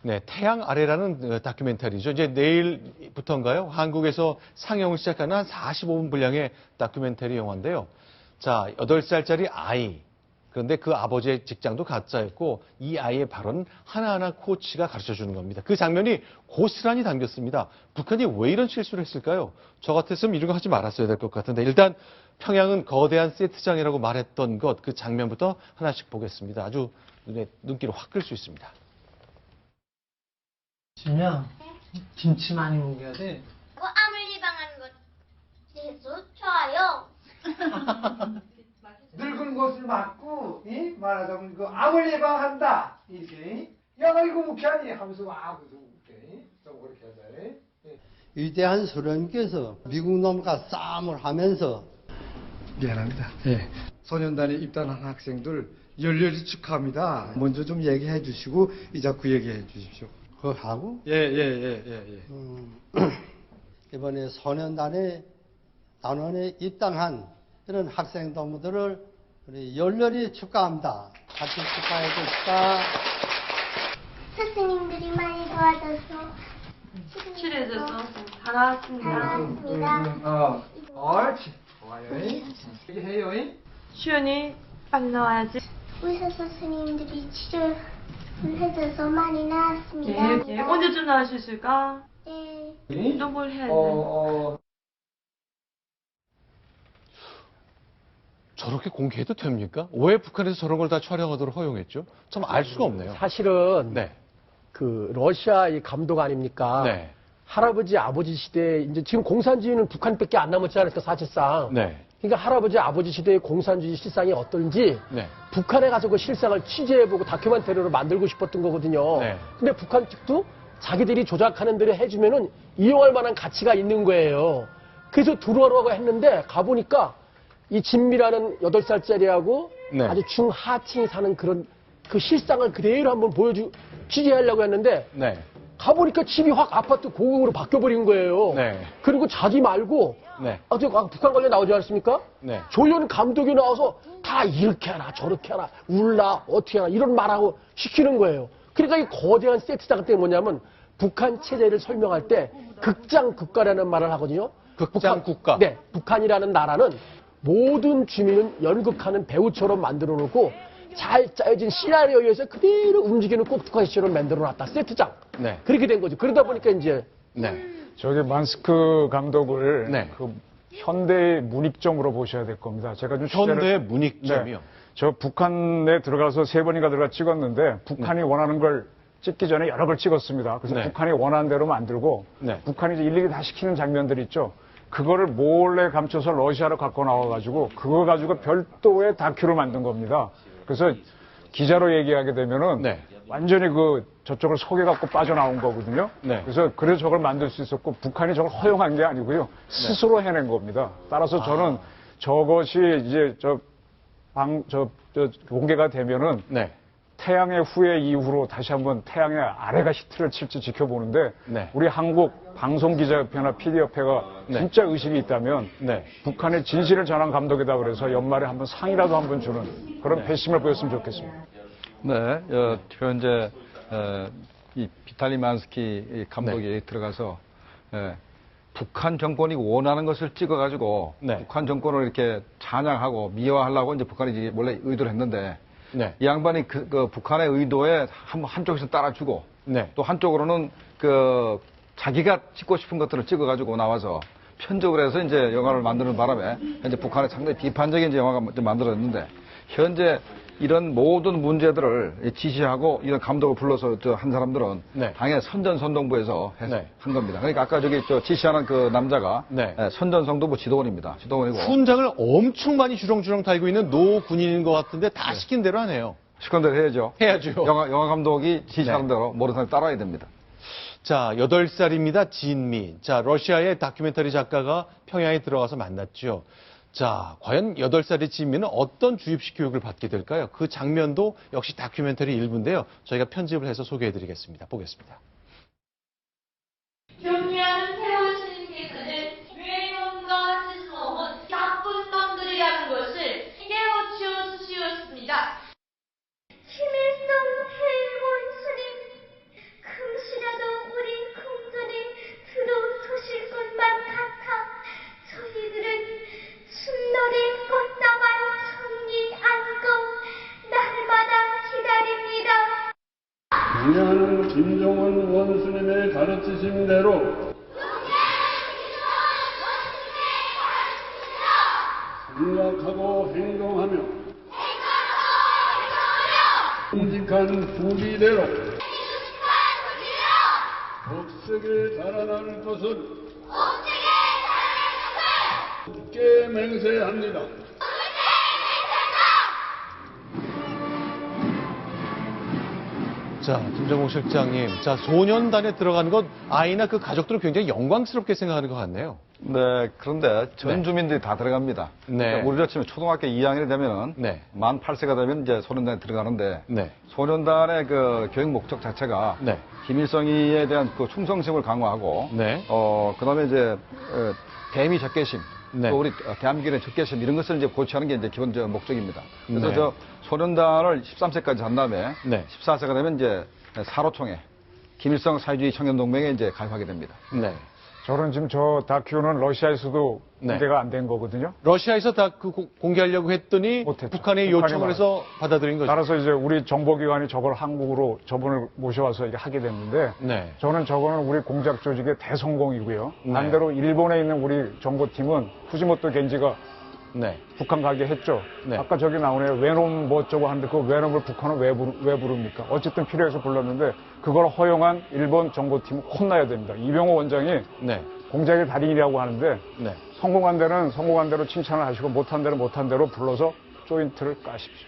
네, 태양 아래라는 다큐멘터리죠. 이제 내일부터인가요? 한국에서 상영을 시작하는 한 45분 분량의 다큐멘터리 영화인데요. 자, 8살짜리 아이. 그런데 그 아버지의 직장도 가짜였고 이 아이의 발언은 하나하나 코치가 가르쳐주는 겁니다. 그 장면이 고스란히 담겼습니다. 북한이 왜 이런 실수를 했을까요? 저 같았으면 이런 거 하지 말았어야 될 것 같은데 일단 평양은 거대한 세트장이라고 말했던 것, 그 장면부터 하나씩 보겠습니다. 아주 눈길을 확 끌 수 있습니다. 진우야, 김치 많이 먹여야 돼. 암을 예방하는 것에서 좋아요. 늙은 것을 막고, 말하자면 그 암을 예방한다. 이게 야 이거 목회하니 하면서 무슨 목회 좀 그렇게 하자. 위대한 소련께서 미국 놈과 싸움을 하면서 미안합니다. 예. 소년단에 입단한 학생들 열렬히 축하합니다. 먼저 좀 얘기해 주시고 이자꾸 얘기해 주십시오. 그거 하고 예. 이번에 소년단에 단원에 입당한 이런 학생 동무들을 우리 열렬히 축하합니다. 같이 축하해 줍시다. 스승님들이 많이 도와줘서 칠해줘서 다 나왔습니다. 옳지. 좋아요. 얘기해요. 시연이 빨리 나와야지. 의사 선생님들이 치료를 해줘서 많이 나았습니다. 네. 언제쯤 나올 수 있을까? 네. 또 뭘 해야 돼? 저렇게 공개해도 됩니까? 왜 북한에서 저런 걸 다 촬영하도록 허용했죠? 참 알 수가 없네요. 사실은 네. 그 러시아 이 감독 아닙니까? 네. 할아버지 아버지 시대 이제 지금 공산주의는 북한밖에 안 남았지 않을까 사실상. 네. 그러니까 할아버지 아버지 시대의 공산주의 실상이 어떤지 네. 북한에 가서 그 실상을 취재해보고 다큐멘터리로 만들고 싶었던 거거든요. 네. 근데 북한 측도 자기들이 조작하는 대로 해주면은 이용할 만한 가치가 있는 거예요. 그래서 들어오라고 했는데 가보니까 이 진미라는 8살짜리하고 네. 아주 중하층이 사는 그런 그 실상을 그대로 한번 취재하려고 했는데 네. 가보니까 집이 확 아파트 고급으로 바뀌어버린 거예요. 네. 그리고 자기 말고 네. 북한 관련 나오지 않습니까? 네. 조연 감독이 나와서 다 이렇게 하나 저렇게 하나 울라 어떻게 하나 이런 말하고 시키는 거예요. 그러니까 이 거대한 세트장 때문에 뭐냐면 북한 체제를 설명할 때 극장 국가라는 말을 하거든요. 극장 국가. 네. 북한이라는 나라는 모든 주민은 연극하는 배우처럼 만들어 놓고 잘 짜여진 시나리오에 의해서 그대로 움직이는 꼭 북한 시처럼 만들어 놨다. 세트장. 네. 그렇게 된 거죠. 그러다 보니까 이제 네. 저기 만스크 감독을 네. 그 현대 문익점으로 보셔야 될 겁니다. 제가 좀 현대 문익점이요. 저 북한에 들어가서 3번인가 들어가 찍었는데 북한이 원하는 걸 찍기 전에 여러 걸 찍었습니다. 그래서 네. 북한이 원하는 대로 만들고 네. 북한이 이제 일일이 다 시키는 장면들 있죠. 그거를 몰래 감춰서 러시아로 갖고 나와가지고 그거 가지고 별도의 다큐를 만든 겁니다. 그래서 기자로 얘기하게 되면은 네. 완전히 저쪽을 속여갖고 빠져나온 거거든요. 네. 그래서 저걸 만들 수 있었고 북한이 저걸 허용한 게 아니고요. 스스로 해낸 겁니다. 따라서 저는 저것이 이제 공개가 되면은 네. 태양의 후예 이후로 다시 한번 태양의 아래가 히트를 칠지 지켜보는데 네. 우리 한국 방송기자협회나 PD협회가 네. 진짜 의식이 있다면 네. 북한의 진실을 전한 감독이다 그래서 연말에 한번 상이라도 한번 주는 그런 네. 배심을 보였으면 좋겠습니다. 네, 현재 이 비탈리 만스키 감독이 들어가서 북한 정권이 원하는 것을 찍어가지고 네. 북한 정권을 이렇게 찬양하고 미화하려고 이제 북한이 이제 원래 의도를 했는데 네. 이 양반이 그 북한의 의도에 한쪽에서 따라주고 네. 또 한쪽으로는 자기가 찍고 싶은 것들을 찍어가지고 나와서 편적을 해서 이제 영화를 만드는 바람에 현재 북한에 상당히 비판적인 이제 영화가 만들어졌는데 현재 이런 모든 문제들을 지시하고 이런 감독을 불러서 한 사람들은 네. 당연히 선전선동부에서 네. 한 겁니다. 그러니까 아까 지시하는 그 남자가 네. 선전선동부 지도원입니다. 지도원이고 훈장을 엄청 많이 주렁주렁 달고 있는 노 군인인 것 같은데 다 시킨 대로 하네요. 시킨 대로 해야죠. 해야죠. 영화 감독이 지시하는 네. 대로 모든 사람이 따라야 됩니다. 자, 8살입니다. 진미. 자, 러시아의 다큐멘터리 작가가 평양에 들어가서 만났죠. 자, 과연 8살의 진미는 어떤 주입식 교육을 받게 될까요? 그 장면도 역시 다큐멘터리 일부인데요. 저희가 편집을 해서 소개해드리겠습니다. 보겠습니다. 경미하는 새로운 신님께서는 유행원과 스스로는 나쁜 놈들이라는 것을 깨우쳐 주시었습니다. 심일성 해군 스님, 그 생각하고 행동하며 정직한 후리대로 법석에 달아날 것을 굳게 맹세합니다. 자, 김정욱 실장님. 자, 소년단에 들어간 것 아이나 그 가족들은 굉장히 영광스럽게 생각하는 것 같네요. 네, 그런데 전 네. 주민들이 다 들어갑니다. 네. 그러니까 우리로 치면 초등학교 2학년이 되면은 네. 만 8세가 되면 이제 소년단에 들어가는데 네. 소년단의 그 교육 목적 자체가 네. 김일성이에 대한 그 충성심을 강화하고 네. 그다음에 이제 대미 적개심 네. 또 우리 대한민국의 적개심 이런 것을 이제 고취하는 게 이제 기본적 목적입니다. 그래서 네. 저 소년단을 13세까지 한 다음에 네. 14세가 되면 이제 사로총회 김일성 사회주의 청년동맹에 이제 가입하게 됩니다. 네. 저는 지금 저 다큐는 러시아에서도 네. 공개가 안 된 거거든요. 러시아에서 다 그 공개하려고 했더니 못했죠. 북한이 북한이 요청을 해서 받아들인 거죠. 따라서 이제 우리 정보기관이 저걸 한국으로 저분을 모셔와서 이렇게 하게 됐는데 네. 저는 저거는 우리 공작 조직의 대성공이고요. 네. 반대로 일본에 있는 우리 정보팀은 후지모토 겐지가 네. 북한 가게 했죠. 네. 아까 저기 나오네요. 외놈 뭐 어쩌고 하는데 그 외놈을 북한은 왜 부릅니까? 어쨌든 필요해서 불렀는데 그걸 허용한 일본 정보팀은 혼나야 됩니다. 이병호 원장이 네. 공작의 달인이라고 하는데 네. 성공한 데는 성공한 대로 칭찬을 하시고 못한 데는 못한 대로 불러서 조인트를 까십시오.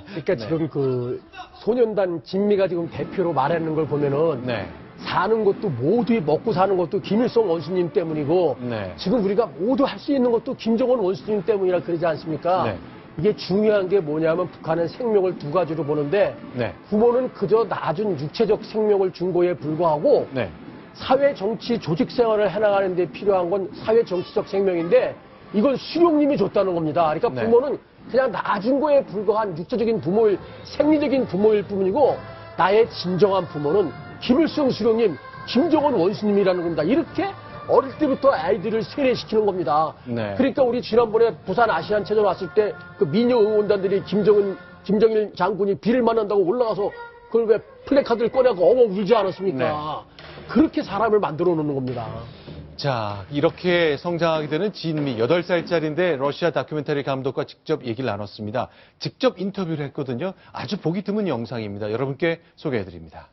그러니까 지금 그 소년단 진미가 지금 대표로 말하는 걸 보면은 네. 사는 것도 모두 먹고 사는 것도 김일성 원수님 때문이고 네. 지금 우리가 모두 할 수 있는 것도 김정은 원수님 때문이라 그러지 않습니까? 네. 이게 중요한 게 뭐냐면 북한은 생명을 두 가지로 보는데 네. 부모는 그저 낮은 육체적 생명을 준 거에 불과하고 네. 사회 정치 조직 생활을 해나가는 데 필요한 건 사회 정치적 생명인데 이건 수령님이 줬다는 겁니다. 그러니까 네. 부모는 그냥 낮은 거에 불과한 육체적인 부모일, 생리적인 부모일 뿐이고 나의 진정한 부모는 김일성 수령님, 김정은 원수님이라는 겁니다. 이렇게 어릴 때부터 아이들을 세뇌시키는 겁니다. 네. 그러니까 우리 지난번에 부산 아시안체전 왔을 때 그 미녀 응원단들이 김정일 장군이 비를 맞는다고 올라가서 그걸 왜 플래카드를 꺼내고 엉엉 울지 않았습니까? 그렇게 사람을 만들어 놓는 겁니다. 자, 이렇게 성장하게 되는 진미, 8살짜리인데 러시아 다큐멘터리 감독과 직접 얘기를 나눴습니다. 직접 인터뷰를 했거든요. 아주 보기 드문 영상입니다. 여러분께 소개해드립니다.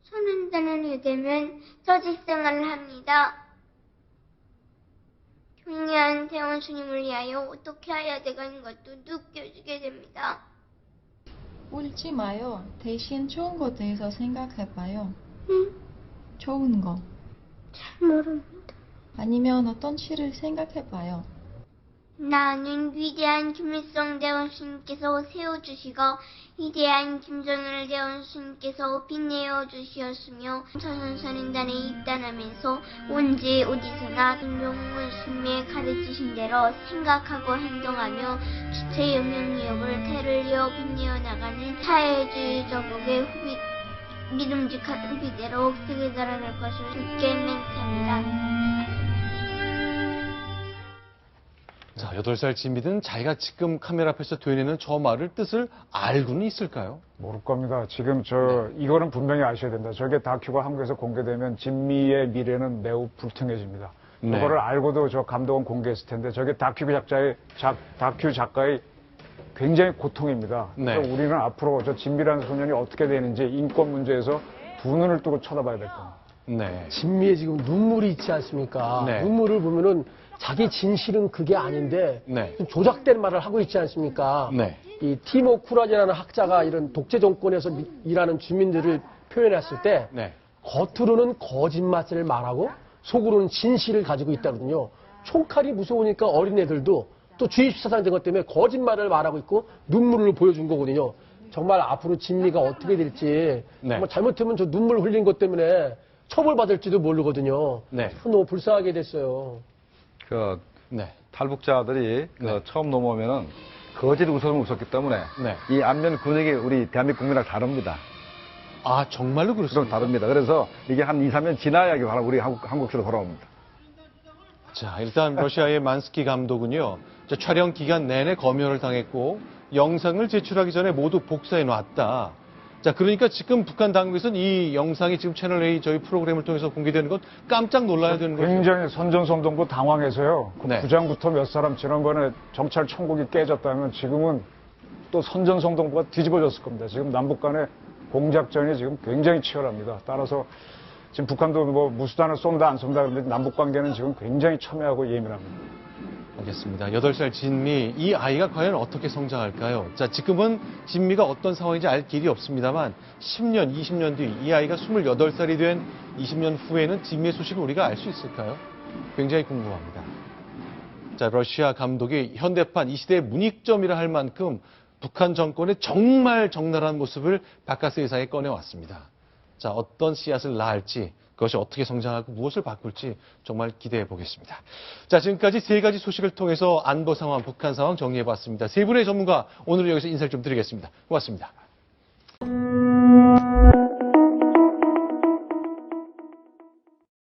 소년단원이 되면 조직 생활을 합니다. 경리한 대원수님을 위하여 어떻게 해야 되는 것도 느껴지게 됩니다. 울지 마요. 대신 좋은 것에 대해서 생각해봐요. 응? 좋은 거. 잘 모릅니다. 아니면 어떤 시를 생각해봐요. 나는 위대한 김일성 대원수님께서 세워주시고 위대한 김정일 대원수님께서 빛내어 주시었으며 소년단에 입단하면서 언제 어디서나 김정은 원수님의 가르치신 대로 생각하고 행동하며 주체의 명령력을 대를이어 빛내어 나가는 사회주의 조국의 믿음직한 후비대로 세계 달아날 것을 굳게 맹세합니다. 자, 8살 진미는 자기가 지금 카메라 앞에서 되뇌는 저 말을 뜻을 알고는 있을까요? 모를 겁니다. 지금 이거는 분명히 아셔야 된다. 저게 다큐가 한국에서 공개되면 진미의 미래는 매우 불투명해집니다. 네. 그거를 알고도 저 감독은 공개했을 텐데 저게 다큐 작가의 굉장히 고통입니다. 네. 그래서 우리는 앞으로 저 진미라는 소년이 어떻게 되는지 인권 문제에서 두 눈을 뜨고 쳐다봐야 될 겁니다. 네. 진미에 지금 눈물이 있지 않습니까? 네. 눈물을 보면은 자기 진실은 그게 아닌데 네. 좀 조작된 말을 하고 있지 않습니까? 네. 이 티모 쿠라제라는 학자가 이런 독재 정권에서 일하는 주민들을 표현했을 때 네. 겉으로는 거짓말을 말하고 속으로는 진실을 가지고 있다거든요. 총칼이 무서우니까 어린애들도 또 주입사상 된 것 때문에 거짓말을 말하고 있고 눈물을 보여준 거거든요. 정말 앞으로 진미가 어떻게 될지 네. 정말 잘못하면 저 눈물 흘린 것 때문에 처벌받을지도 모르거든요. 네. 너무 불쌍하게 됐어요. 네. 탈북자들이 처음 넘어오면은 거짓 웃음을 웃었기 때문에 네. 이 안면 근육이 우리 대한민국 국민이랑 다릅니다. 아, 정말로 좀 그렇습니까? 다릅니다. 그래서 이게 한 2, 3년 지나야 우리 한국으로 돌아옵니다. 자, 일단 러시아의 만스키 감독은요, 촬영 기간 내내 검열을 당했고 영상을 제출하기 전에 모두 복사해 놨다. 자, 그러니까 지금 북한 당국에서는 이 영상이 지금 채널A 저희 프로그램을 통해서 공개되는 것 깜짝 놀라야 되는 거죠. 굉장히 선전성동부 당황해서요. 그 네. 부장부터 몇 사람 지난번에 정찰 총국이 깨졌다면 지금은 또 선전성동부가 뒤집어졌을 겁니다. 지금 남북 간의 공작전이 지금 굉장히 치열합니다. 따라서 지금 북한도 뭐 무수단을 쏜다 안 쏜다 그러는데 남북 관계는 지금 굉장히 첨예하고 예민합니다. 알겠습니다. 8살 진미, 이 아이가 과연 어떻게 성장할까요? 자, 지금은 진미가 어떤 상황인지 알 길이 없습니다만 10년, 20년 뒤 이 아이가 28살이 된 20년 후에는 진미의 소식을 우리가 알 수 있을까요? 굉장히 궁금합니다. 자, 러시아 감독이 현대판 이 시대의 문익점이라 할 만큼 북한 정권의 정말 적나라한 모습을 바깥 세상에 꺼내왔습니다. 자, 어떤 씨앗을 낳을지, 그것이 어떻게 성장하고 무엇을 바꿀지 정말 기대해 보겠습니다. 자, 지금까지 3가지 소식을 통해서 안보 상황, 북한 상황 정리해 봤습니다. 세 분의 전문가, 오늘 여기서 인사를 좀 드리겠습니다. 고맙습니다.